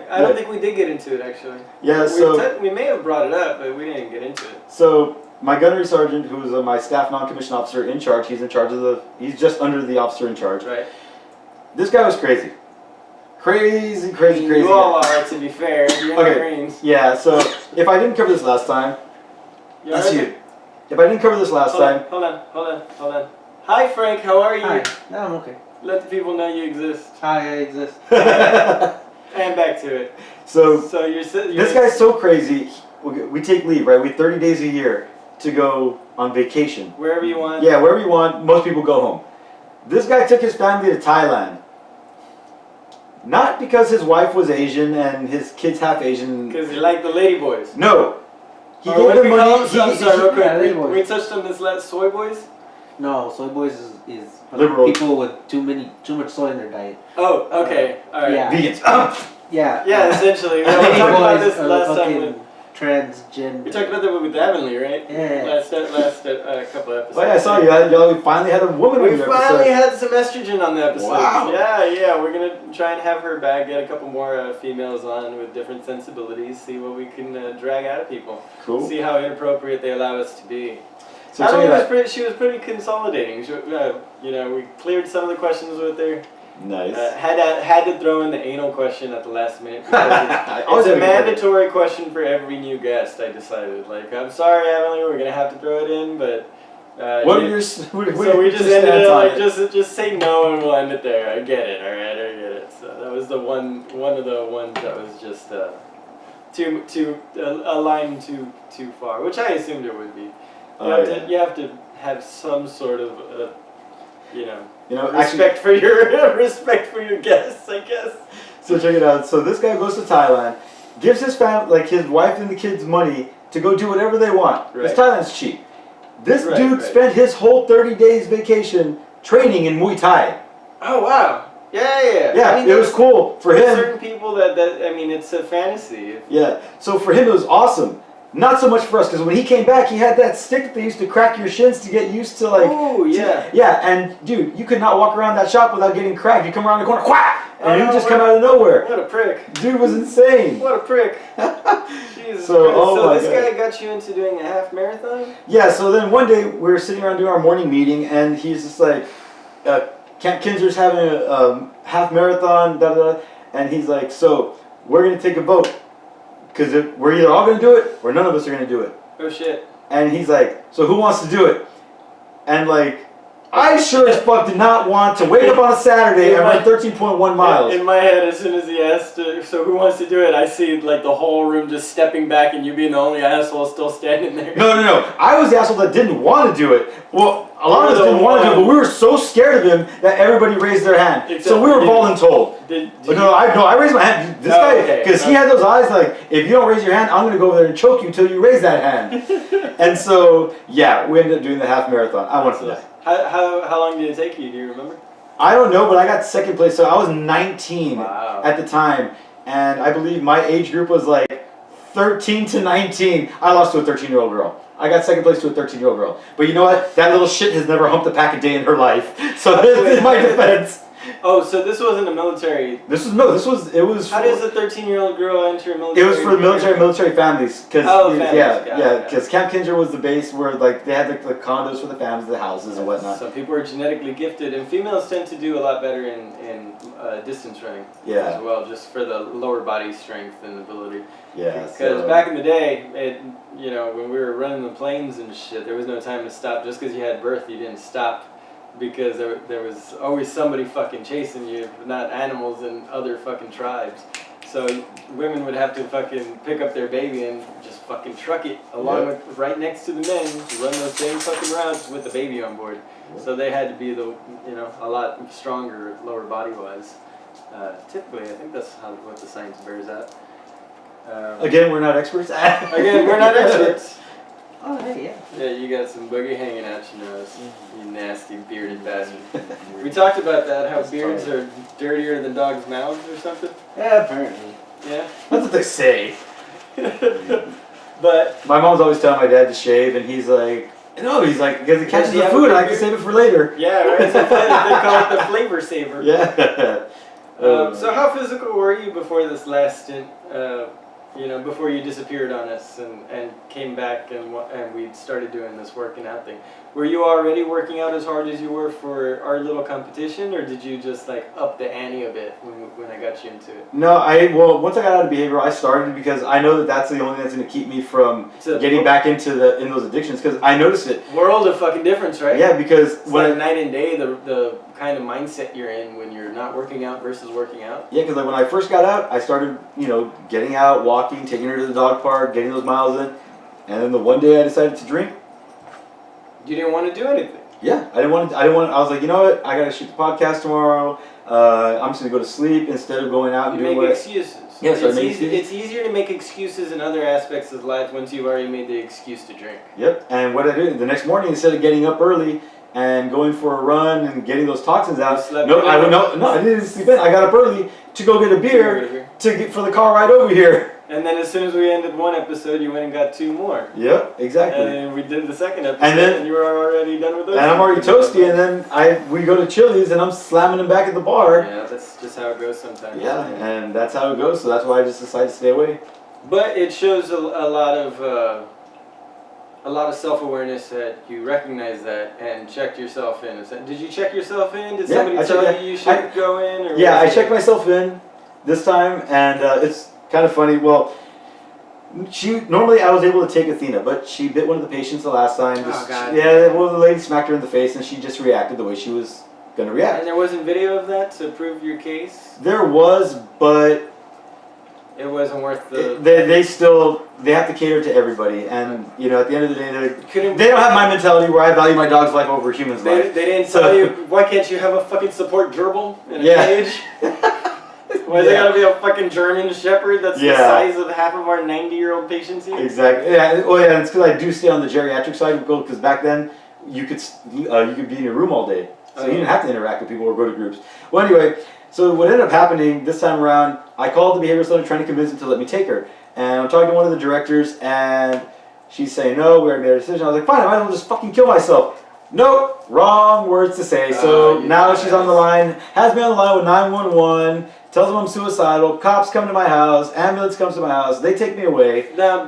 I don't think we did get into it, actually. Yeah, so... We may have brought it up, but we didn't get into it. So, my gunnery sergeant, who's my staff non-commissioned officer in charge, he's just under the officer in charge. Right. This guy was crazy. Crazy. You all are, to be fair. You're in the Marines. Yeah, so if I didn't cover this last time, You That's alright? you. If I didn't cover this last time, Hold on. Hi Frank, how are you? Hi. No, I'm okay. Let the people know you exist. Hi, I exist. And back to it. so So you're this guy's so crazy. We take leave, right? We have 30 days a year to go on vacation. wherever you want. Yeah, wherever you want. Most people go home. This guy took his family to Thailand. Not because his wife was Asian and his kids half Asian. Because you like the lady boys. No. He Or gave what them we call money. them? I'm sorry, real yeah, lady quick. boys. We touched on this last soy boys. No, soy boys is Liberal. people with too much soy in their diet. Oh, okay. Alright. Yeah. Vegans. Yeah. Yeah, essentially. We Lady talked about boys this are last time. fucking transgender. We talked about that with Avonlea, right? Yeah. Last couple episodes. Oh yeah, I saw you. Y'all finally had a woman We on your finally episode. had some estrogen on the episode. Wow. Yeah. We're gonna try and have her back, get a couple more females on with different sensibilities, see what we can drag out of people. Cool. See how inappropriate they allow us to be. So check it out. She was pretty consolidating. She, we cleared some of the questions with her. Nice. Had to throw in the anal question at the last minute because Always it's a have a good mandatory question for every new guest. I decided, like, I'm sorry, Emily, we're gonna have to throw it in, but What you- are your? so we just ended it like just say no and we'll end it there. I get it, all right, I get it. So that was the one of the ones that was just too a line too far, which I assumed it would be. You have to have some sort of respect for your respect for your guests, I guess. So check it out. So this guy goes to Thailand, gives his his wife and the kids money to go do whatever they want. Because Thailand's cheap. This dude spent his whole 30 days vacation training in Muay Thai. Oh wow. Yeah. Yeah, I mean, it was cool for him. Certain people that I mean, it's a fantasy. Yeah. So for him, it was awesome. Not so much for us, because when he came back, he had that stick that they used to crack your shins to get used to, like. Oh yeah. Yeah, and dude, you could not walk around that shop without getting cracked. You come around the corner, quack, and he would just come out of nowhere. What a prick. Dude was insane. What a prick. Jesus So, Christ. oh So my this God. guy got you into doing a half marathon? Yeah, so then one day we were sitting around doing our morning meeting, and he's just like, Camp Kinser's having a half marathon, and he's like, so we're going to take a vote, because we're either all going to do it, or none of us are going to do it. Oh shit. And he's like, so who wants to do it? And like, I sure as fuck did not want to wake up on a Saturday and run 13.1 miles. In my head, as soon as he asked, so who wants to do it, I see like the whole room just stepping back and you being the only asshole still standing there. No. I was the asshole that didn't want to do it. Well, a lot of us didn't want to do it, but we were so scared of him that everybody raised their hand. So we were voluntold. I raised my hand. This guy, because he had those eyes like, if you don't raise your hand, I'm going to go over there and choke you until you raise that hand. And so, yeah, we ended up doing the half marathon. I wanted to die. How long did it take you? Do you remember? I don't know, but I got second place. So I was 19 Wow. at the time. And I believe my age group was like 13 to 19. I lost to a 13-year-old girl. I got second place to a 13-year-old girl. But you know what? That little shit has never humped a pack a day in her life. So this is my defense. Oh, so this wasn't a military. It was. How does a 13-year-old girl enter a military? It was for the military families. Cause, families. Yeah, because Camp Kinser was the base where like they had the condos for the families, the houses and whatnot. Some people are genetically gifted, and females tend to do a lot better in distance running as well, just for the lower body strength and ability. Yeah. Because back in the day, when we were running the planes and shit, there was no time to stop. Just because you had birth, you didn't stop. Because there was always somebody fucking chasing you, not animals and other fucking tribes. So women would have to fucking pick up their baby and just fucking truck it along with right next to the men, run those same fucking routes with the baby on board. So they had to be a lot stronger lower body wise. Typically, I think that's what the science bears out. Again, we're not experts. Again, we're not experts. Oh, hey, yeah. Yeah, you got some boogie hanging out your nose, you nasty bearded bastard. We talked about that, how beards are dirtier than dogs' mouths or something. Yeah, apparently. Yeah. That's what they say. But My mom's always telling my dad to shave, and he's like, no, because it catches the food, and I can save it for later. yeah, right. It's they call it the flavor saver. Yeah. So how physical were you before this last stint? You know, before you disappeared on us and came back and we started doing this working out thing. Were you already working out as hard as you were for our little competition, or did you just like up the ante a bit when I got you into it? No, well, once I got out of behavioral, I started because I know that that's the only thing that's going to keep me from getting back into in those addictions, because I noticed it. World of fucking difference, right? Yeah, because it's like night and day, the kind of mindset you're in when you're not working out versus working out. Yeah, because like when I first got out, I started, getting out, walking, taking her to the dog park, getting those miles in, and then the one day I decided to drink. You didn't want to do anything. Yeah, I didn't want. I was like, you know what? I gotta shoot the podcast tomorrow. I'm just gonna go to sleep instead of going out and doing make excuses. Yes, it's easier to make excuses in other aspects of life once you've already made the excuse to drink. Yep. And what I did the next morning, instead of getting up early and going for a run and getting those toxins out, I didn't sleep in. I got up early to go get a beer for the car ride over here. And then as soon as we ended one episode, you went and got 2 more. Yep, exactly. And then we did the second episode, and you were already done with those. And I'm already toasty, and then we go to Chili's, and I'm slamming them back at the bar. Yeah, that's just how it goes sometimes. Yeah, and that's how it goes, so that's why I just decided to stay away. But it shows a lot of self-awareness that you recognize that and checked yourself in. Did you check yourself in? Did somebody tell you should go in? Or I checked myself in this time, and it's kind of funny. Well, normally I was able to take Athena, but she bit one of the patients the last time. Oh, God. Yeah, well, the lady smacked her in the face, and she just reacted the way she was going to react. And there wasn't video of that to prove your case? There was, but it wasn't worth the... They have to cater to everybody, and, at the end of the day, they don't have my mentality where I value my dog's life over a human's life. They didn't tell you, why can't you have a fucking support gerbil in a cage? Why is it gotta be a fucking German Shepherd that's the size of half of our 90-year-old patients here? Exactly. Yeah. Well, yeah. It's because I do stay on the geriatric side because back then you could be in your room all day, so you didn't have to interact with people or go to groups. Well, anyway, so what ended up happening this time around, I called the behavioral center trying to convince them to let me take her, and I'm talking to one of the directors, and she's saying no, we already made a decision. I was like, fine, I might as well just fucking kill myself. Nope, wrong words to say. So now she's on the line, has me on the line with 911. Tells them I'm suicidal. Cops come to my house. Ambulance comes to my house. They take me away. Now,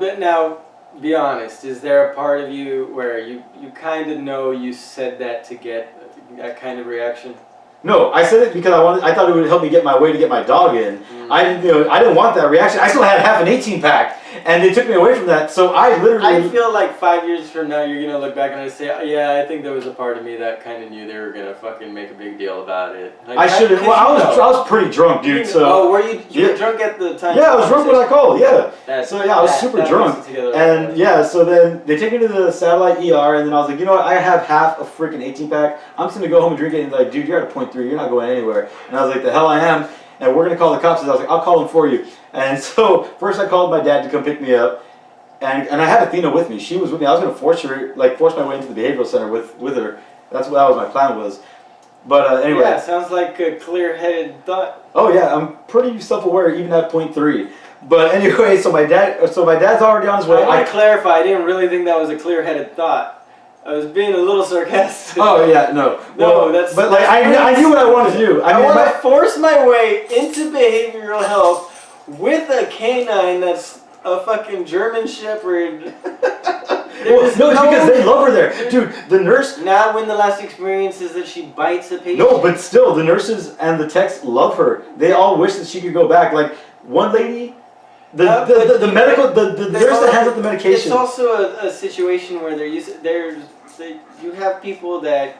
be honest. Is there a part of you where you kind of know you said that to get that kind of reaction? No, I said it because I thought it would help me get my way to get my dog in. I didn't want that reaction. I still had half an 18-pack, and they took me away from that. So I literally. I feel like 5 years from now you're gonna look back and I say, yeah, I think there was a part of me that kind of knew they were gonna fucking make a big deal about it. Like, I should have. Well, I was pretty drunk, dude. So. Oh, were you? You were drunk at the time. Yeah, I was drunk when I called. Yeah. I was super drunk. And so then they take me to the satellite ER, and then I was like, you know what? I have half a freaking 18-pack. I'm just gonna go home and drink it. And they're like, dude, you're at a .3. You're not going anywhere. And I was like, the hell I am. And we're gonna call the cops. And I was like, I'll call them for you. And so first I called my dad to come pick me up, and I had Athena with me. She was with me. I was gonna force my way into the behavioral center with her. That was my plan was. But anyway. Yeah, sounds like a clear-headed thought. Oh yeah, I'm pretty self-aware even at .3. But anyway, so my dad's already on his way. I want to clarify. I didn't really think that was a clear-headed thought. I was being a little sarcastic. Oh yeah, no. No, that's. But I knew what I wanted to do. I want to force my way into behavioral health with a canine that's a fucking German Shepherd. No, it's because they love her there, dude. The nurse. Not when the last experience is that she bites a patient. No, but still, the nurses and the techs love her. They all wish that she could go back. Like one lady. The nurse that hands out the medication. It's also a situation where you have people that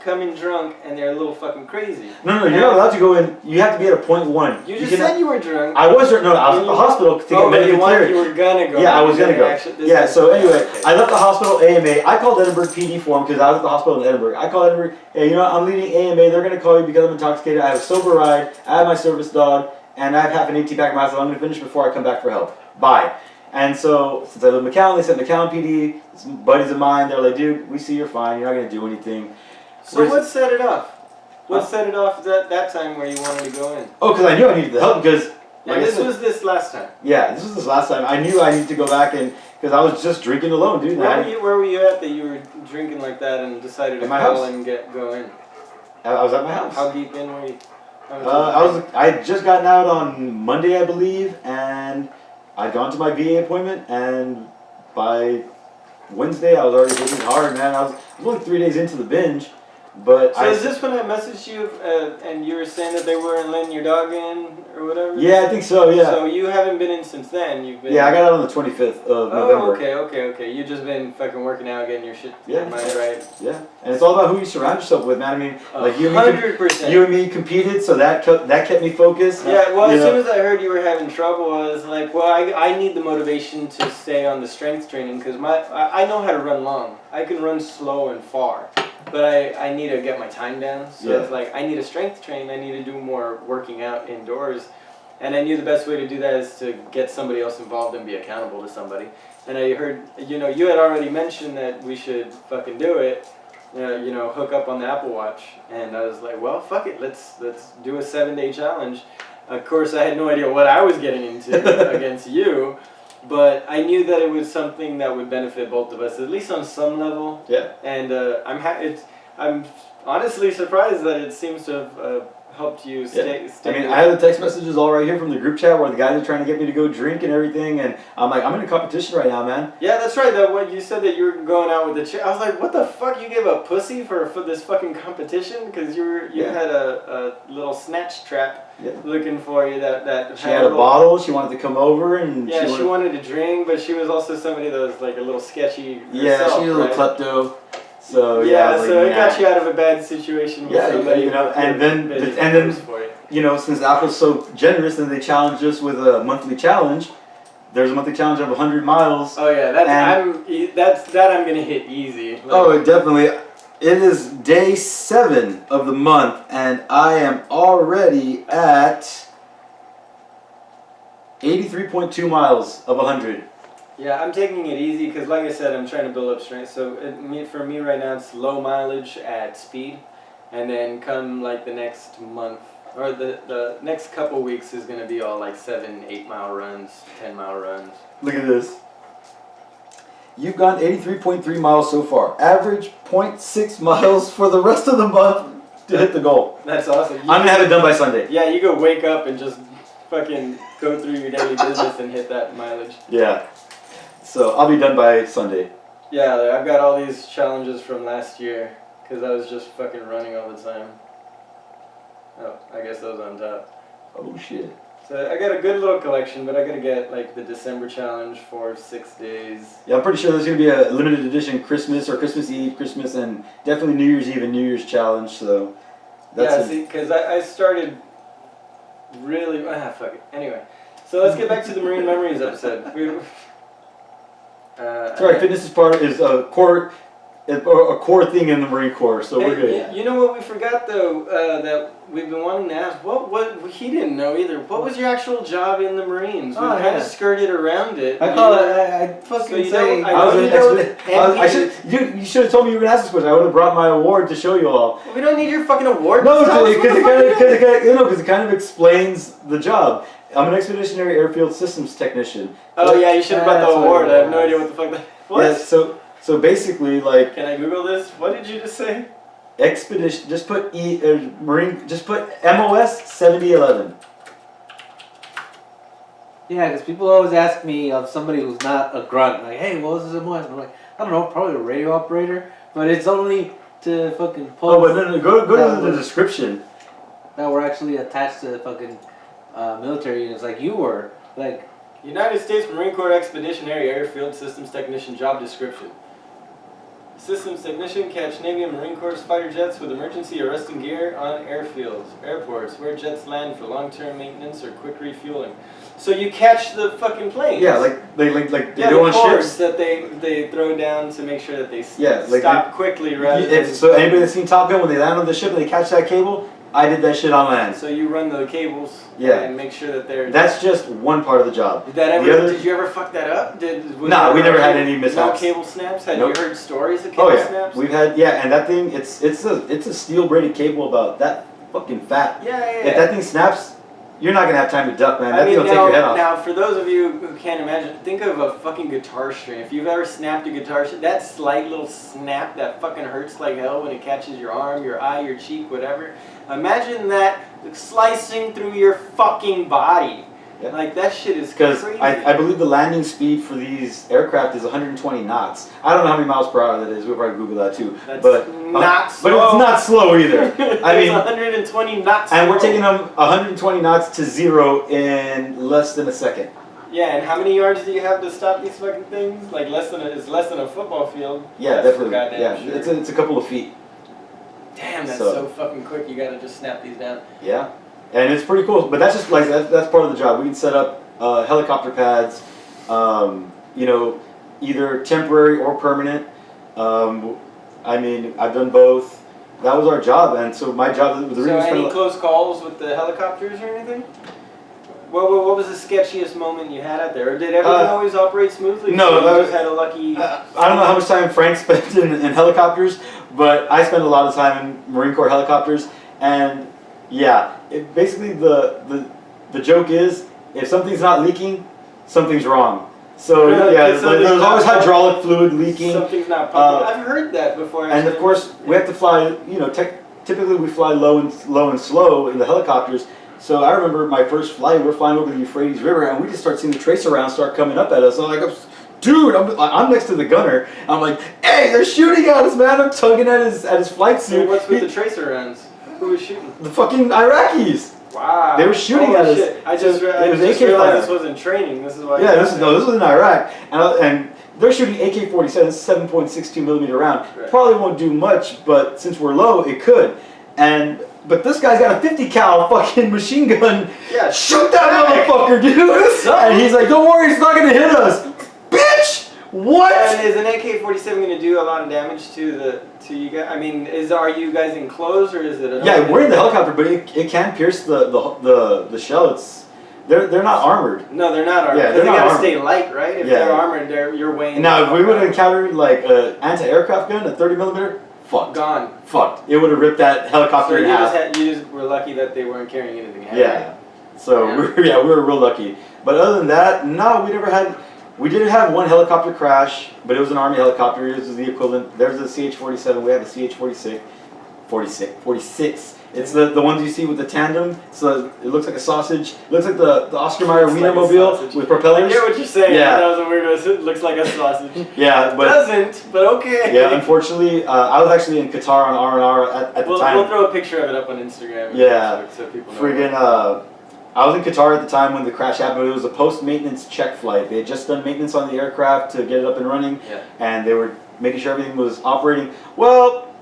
come in drunk and they're a little fucking crazy. No, you're not allowed to go in. You have to be at a .1. You just said you were drunk. I wasn't. No, I was at the hospital to get medically cleared. You were gonna go. Yeah, I was gonna go. Yeah. So anyway, I left the hospital AMA. I called Edinburgh PD for him because I was at the hospital in Edinburgh. I called Edinburgh. Hey, I'm leaving AMA. They're gonna call you because I'm intoxicated. I have a sober ride. I have my service dog. And I have half an 18-pack of myself. I'm going to finish before I come back for help. Bye. And so, since I live in McAllen, they sent McAllen PD. Some buddies of mine, they're like, dude, we see you're fine. You're not going to do anything. So what set it off? What set it off that time where you wanted to go in? Oh, because I knew I needed the help because... And this was this last time? Yeah, this was this last time. I knew I needed to go back and... Because I was just drinking alone, dude. Where were you at that you were drinking like that and decided to call and go in? I was at my house. How deep in were you? I had just gotten out on Monday, I believe, and I'd gone to my VA appointment, and by Wednesday I was already hitting it hard, man. I was only 3 days into the binge, but So is this when I messaged you and you were saying that they weren't letting your dog in or whatever? Yeah, I think so. Yeah. So you haven't been in since then. You've been. Yeah, I got out on the 25th of November. Okay. You've just been fucking working out, getting your shit Yeah. mind right. Yeah, and it's all about who you surround yourself with, man. I mean, like you and me, 100%. you and me competed, so that kept me focused. Yeah, well, You as know? soon as I heard you were having trouble, I was like, well, I need the motivation to stay on the strength training because I know how to run long. I can run slow and far, but I need to get my time down. So Yeah. it's like I need a strength train. I need to do more working out indoors. And I knew the best way to do that is to get somebody else involved and be accountable to somebody. And I heard, you had already mentioned that we should fucking do it, hook up on the Apple Watch. And I was like, well, fuck it, let's do a 7-day challenge. Of course, I had no idea what I was getting into against you, but I knew that it was something that would benefit both of us, at least on some level. Yeah. And I'm honestly surprised that it seems to have helped you stay. I mean, I have the text messages all right here from the group chat where the guys are trying to get me to go drink and everything, and I'm like, I'm in a competition right now, man. Yeah, that's right. That what you said that you were going out with the chick. I was like, what the fuck? You gave a pussy for this fucking competition because you had a little snatch trap looking for you that She had a bottle. She wanted to come over and she wanted to drink, but she was also somebody that was like a little sketchy. Yeah, herself, she was a little right? klepto. So it got you out of a bad situation. With somebody and then since Apple's so generous, then they challenged us with a monthly challenge. There's a monthly challenge of 100 miles. Oh yeah, I'm gonna hit easy. Definitely. It is day 7 of the month, and I am already at 83.2 miles of 100. Yeah, I'm taking it easy because, like I said, I'm trying to build up strength. So for me right now, it's low mileage at speed, and then come like the next month or the next couple weeks is gonna be all like 7-8 mile runs, 10-mile runs. Look at this. You've gone 83.3 miles so far. Average 0.6 miles for the rest of the month to hit the goal. That's awesome. I'm gonna have it done by Sunday. Yeah, you go wake up and just fucking go through your daily business and hit that mileage. Yeah. So I'll be done by Sunday. Yeah, I've got all these challenges from last year because I was just fucking running all the time. Oh, I guess those on top. Oh shit. So I got a good little collection, but I gotta get like the December challenge for 6 days. Yeah, I'm pretty sure there's gonna be a limited edition Christmas or Christmas Eve, Christmas, and definitely New Year's Eve and New Year's challenge. So that's because I started really fuck it. Anyway, so let's get back to the Marine Memories episode. Sorry, fitness is a core thing in the Marine Corps, so we're good. You know what we forgot though that we've been wanting to ask? What he didn't know either. What was your actual job in the Marines? We kind of skirted around it. I fucking say. You should have told me you were gonna ask this question. I would have brought my award to show you all. We don't need your fucking award. No, because it kind of explains the job. I'm an expeditionary airfield systems technician. Oh yeah, you should have brought the award. I have no idea what the fuck that was. Yeah, so basically, like. Can I Google this? What did you just say? Expedition. Just put Marine. Just put MOS 7011. Yeah, because people always ask me of somebody who's not a grunt, like, hey, what was this MOS? And I'm like, I don't know, probably a radio operator, but it's only to fucking post. Oh, but no, go to the description. That we're actually attached to fucking military units, like you were, like. United States Marine Corps Expeditionary Airfield Systems Technician job description. Systems technician catch Navy and Marine Corps fighter jets with emergency arresting gear on airfields, airports, where jets land for long-term maintenance or quick refueling. So you catch the fucking planes. Yeah, like they do on ships that they throw down to make sure that they like stop quickly rather than. So anybody that's seen Top Gun, when they land on the ship and they catch that cable, I did that shit on land. So you run the cables and make sure that they're. That's just one part of the job. Did you ever fuck that up? No, we never had any mishaps. No cable snaps? Had you heard stories of cable snaps? We've had, and that thing, it's a steel braided cable about that fucking fat. Yeah. If that thing snaps, you're not gonna have time to duck, man. That thing will take your head off. Now, for those of you who can't imagine, think of a fucking guitar string. If you've ever snapped a guitar string, that slight little snap that fucking hurts like hell when it catches your arm, your eye, your cheek, whatever. Imagine that slicing through your fucking body. Yeah. Like that shit is Because crazy. I believe the landing speed for these aircraft is 120 knots. I don't know how many miles per hour that is. We'll probably Google that too. That's but not But slow. it's not slow either. I mean, 120 knots. and we're taking them 120 knots to 0 in less than a second. Yeah, and how many yards do you have to stop these fucking things? Like it's less than a football field. Yeah, That's for definitely. goddamn Yeah, sure. it's a couple of feet. Damn, that's so fucking quick. You gotta just snap these down. Yeah, and it's pretty cool. But that's just like that's part of the job. We can set up helicopter pads, you know, either temporary or permanent. I mean, I've done both. That was our job, and so my job was the So reason. any close calls with the helicopters or anything? What was the sketchiest moment you had out there? Or did everything always operate smoothly? No, so you just had a lucky. I don't know how much time Frank spent in helicopters, but I spent a lot of time in Marine Corps helicopters, and yeah, basically the joke is if something's not leaking, something's wrong. So yeah, there's always hydraulic fluid leaking. Something's not pumping. I've heard that before. And of course, we have to fly. You know, typically we fly low and slow in the helicopters. So I remember my first flight. We're flying over the Euphrates River, and we just start seeing the tracer rounds start coming up at us. I'm like, dude, I'm next to the gunner. I'm like, hey, they're shooting at us, man. I'm tugging at his flight suit. So what's with the tracer rounds? Who was shooting? The fucking Iraqis. Wow. They were shooting at us. Shit. I just AK realized this wasn't training. This is why. Yeah, this was in Iraq, and they're shooting AK-47, 7.62 millimeter round. Right. Probably won't do much, but since we're low, it could. But this guy's got a 50 cal fucking machine gun. Yeah, Shoot that motherfucker, dude! And he's like, don't worry, he's not gonna hit us, bitch. What? And is an AK-47 going to do a lot of damage to you guys? I mean, are you guys enclosed or is it? Yeah, we're in the helicopter, but it can pierce the shell. They're not armored. No, they're not armored. Yeah, Because they're they not gotta stay light, right? If they're armored, you're weighing. Now, if we would have encountered like an anti-aircraft gun, a 30 millimeter, fucked. Gone. Fucked. It would have ripped that helicopter So in half. you just were lucky that they weren't carrying anything heavy. Yeah. So we were real lucky. But other than that, no, we never had. We did have one helicopter crash, but it was an Army helicopter. It was the equivalent. There's a CH-47. We have a CH-46. 46. It's the ones you see with the tandem. So it looks like a sausage. It looks like the Oscar Mayer Wienermobile with propellers. I get what you're saying. Yeah. That was a weird. It looks like a sausage. Yeah, but doesn't. But okay. yeah, unfortunately, I was actually in Qatar on R&R at the time. We'll throw a picture of it up on Instagram. Yeah. So people know. Friggin', I was in Qatar at the time when the crash happened. It was a post-maintenance check flight. They had just done maintenance on the aircraft to get it up and running, and they were making sure everything was operating. Well,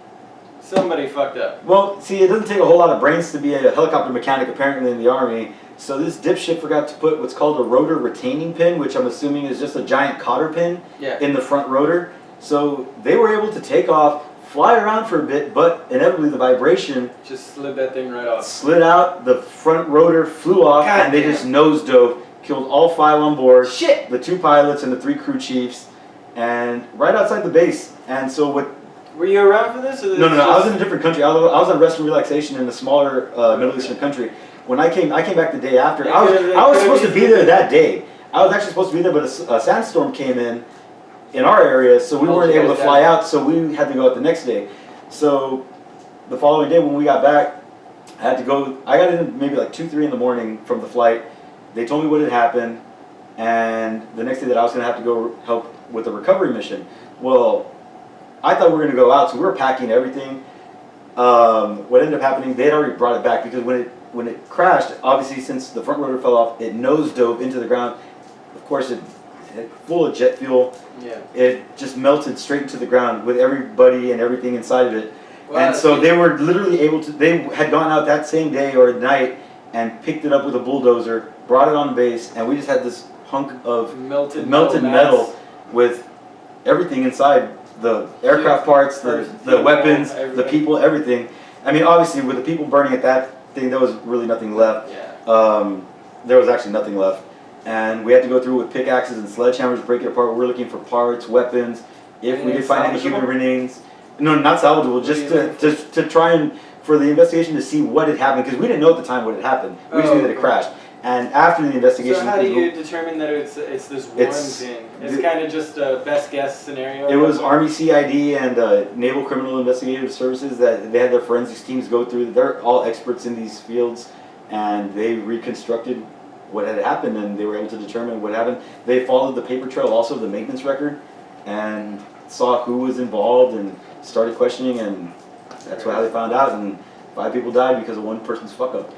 somebody fucked up. Well, see, it doesn't take a whole lot of brains to be a helicopter mechanic, apparently, in the Army. So this dipshit forgot to put what's called a rotor retaining pin, which I'm assuming is just a giant cotter pin in the front rotor. So they were able to take off, fly around for a bit, but inevitably the vibration just slid that thing right off. Slid out, the front rotor flew off, and they just nose dove, killed all 5 on board. Shit! The 2 pilots and the 3 crew chiefs, and right outside the base. And so what? Were you around for this? Or No. I was in a different country. I was on rest and relaxation in a smaller Middle Eastern country. When I came back the day after. I was supposed to be there that day. I was actually supposed to be there, but a sandstorm came in our area, so we weren't able to fly out, so we had to go out the next day. So the following day when we got back, I had to go. I got in maybe like 2-3 in the morning from the flight. They told me what had happened, and the next day that I was going to have to go help with a recovery mission. Well, I thought we were going to go out, so we were packing everything. What ended up happening, they had already brought it back because when it crashed, obviously since the front rotor fell off, it nose dove into the ground. Of course, it full of jet fuel. Yeah. It just melted straight into the ground with everybody and everything inside of it. Wow, and so they were literally able to. They had gone out that same day or night and picked it up with a bulldozer, brought it on base, and we just had this hunk of melted metal with everything inside. The aircraft parts, the weapons, the people, everything. I mean, obviously, with the people burning at that thing, there was really nothing left. Yeah. There was actually nothing left. And we had to go through with pickaxes and sledgehammers, break it apart. We were looking for parts, weapons, if we did find any human remains. No, not salvageable, just to try and, for the investigation to see what had happened, because we didn't know at the time what had happened. We just knew that it crashed. And after the investigation... So how do you determine that it's this one thing? It's kind of just a best guess scenario? It was Army CID and Naval Criminal Investigative Services that they had their forensics teams go through. They're all experts in these fields, and they reconstructed what had happened, and they were able to determine what happened. They followed the paper trail, also the maintenance record, and saw who was involved and started questioning, and that's how they found out. And 5 people died because of one person's fuck up.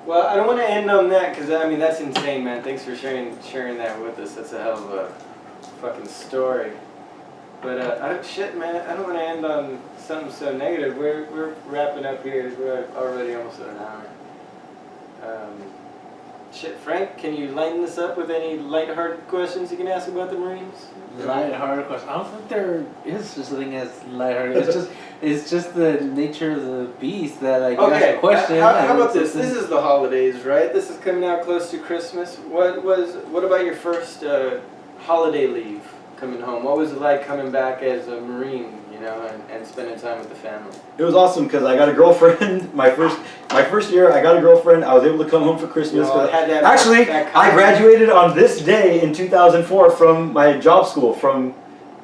Well, I don't want to end on that because I mean that's insane, man. Thanks for sharing that with us. That's a hell of a fucking story. But shit, man. I don't want to end on something so negative. We're wrapping up here. We're already almost at an hour. Shit, Frank, can you lighten this up with any lighthearted questions you can ask about the Marines? Lighthearted question. I don't think there is such a thing as lighthearted. It's just the nature of the beast that like you ask a question. How about this? This is the holidays, right? This is coming out close to Christmas. What about your first holiday leave coming home? What was it like coming back as a Marine, you know, and spending time with the family? It was awesome because I got a girlfriend. My first year, I got a girlfriend. I was able to come home for Christmas. I graduated on this day in 2004 from my job school, from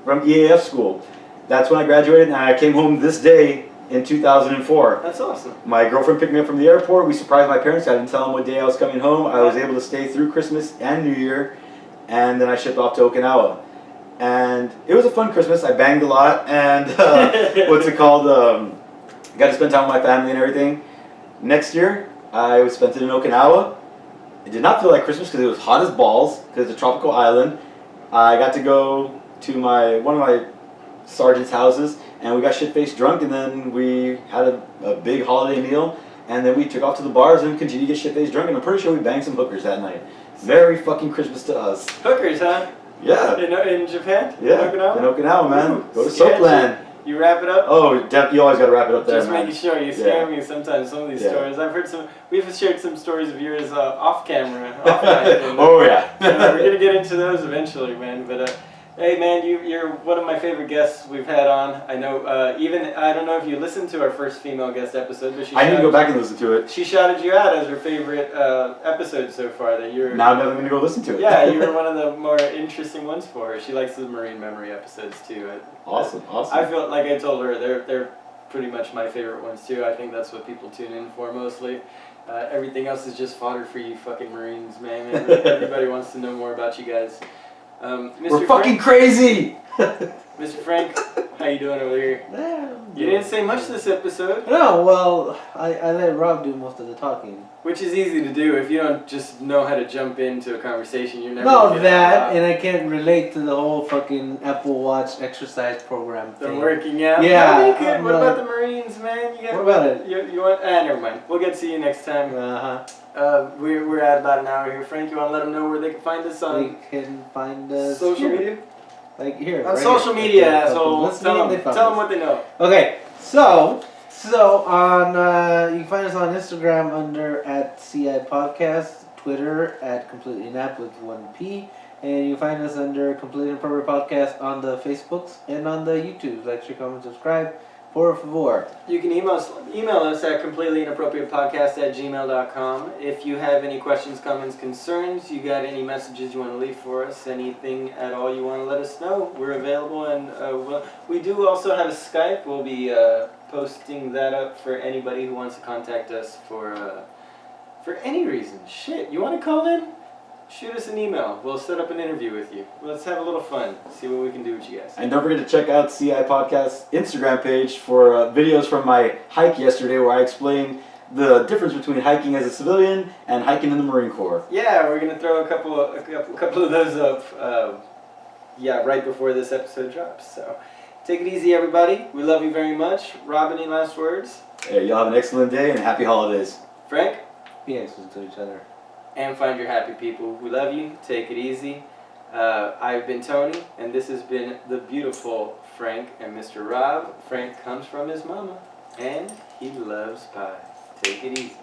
EAF school. That's when I graduated, and I came home this day in 2004. That's awesome. My girlfriend picked me up from the airport. We surprised my parents. I didn't tell them what day I was coming home. I was able to stay through Christmas and New Year, and then I shipped off to Okinawa. And it was a fun Christmas. I banged a lot, and what's it called? Got to spend time with my family and everything. Next year, I spent it in Okinawa. It did not feel like Christmas because it was hot as balls because it's a tropical island. I got to go to one of my sergeant's houses, and we got shit-faced drunk, and then we had a big holiday meal, and then we took off to the bars and continued to get shit-faced drunk, and I'm pretty sure we banged some hookers that night. Very fucking Christmas to us. Hookers, huh? Yeah. In Japan? Yeah. In Okinawa? In Okinawa, man. Ooh, go to Soapland. You wrap it up? Oh, you always got to wrap it up there, Just man. making sure. You scare me sometimes, some of these stories. I've heard we've shared some stories of yours off camera. Off mic, oh, yeah. We're going to get into those eventually, man. But, hey, man, you're one of my favorite guests we've had on. I know, I don't know if you listened to our first female guest episode, but I need to go back and listen to it. She shouted you out as her favorite episode so far. That you're. Now I'm definitely going to go listen to it. Yeah, you were one of the more interesting ones for her. She likes the Marine memory episodes, too. Awesome. I feel like I told her, they're pretty much my favorite ones, too. I think that's what people tune in for mostly. Everything else is just fodder for you fucking Marines, man. Everybody wants to know more about you guys. We're fucking crazy! Mr. Frank, how you doing over here? You didn't say much this episode. No, well, I let Rob do most of the talking. Which is easy to do if you don't just know how to jump into a conversation. You're never No, that, and I can't relate to the whole fucking Apple Watch exercise program thing. The working out? Yeah. What about the Marines, man? What about it? You want? Never mind. We'll get to you next time. We're at about an hour here. Frank, you want to let them know where they can find us on? They can find us social media? Like here. On right social here. media, asshole. Tell them what they know. Okay, so on you can find us on Instagram under @CI Podcast, Twitter @CompletelyNap with 1P, and you can find us under Completely Inappropriate Podcast on the Facebooks and on the YouTubes. Like, share, comment, subscribe. Por favor. You can email us at completelyinappropriatepodcast@gmail.com. If you have any questions, comments, concerns, you got any messages you want to leave for us, anything at all you want to let us know, we're available. And we do also have a Skype. We'll be posting that up for anybody who wants to contact us for any reason. Shit, you want to call in? Shoot us an email. We'll set up an interview with you. Let's have a little fun. See what we can do with you guys. And don't forget to check out CI Podcast's Instagram page for videos from my hike yesterday where I explained the difference between hiking as a civilian and hiking in the Marine Corps. Yeah, we're going to throw a couple of those up right before this episode drops. So take it easy, everybody. We love you very much. Rob, any last words? Hey, y'all have an excellent day and happy holidays. Frank? Be excellent to each other. And find your happy people. We love you. Take it easy. I've been Tony, and this has been the beautiful Frank and Mr. Rob. Frank comes from his mama, and he loves pie. Take it easy.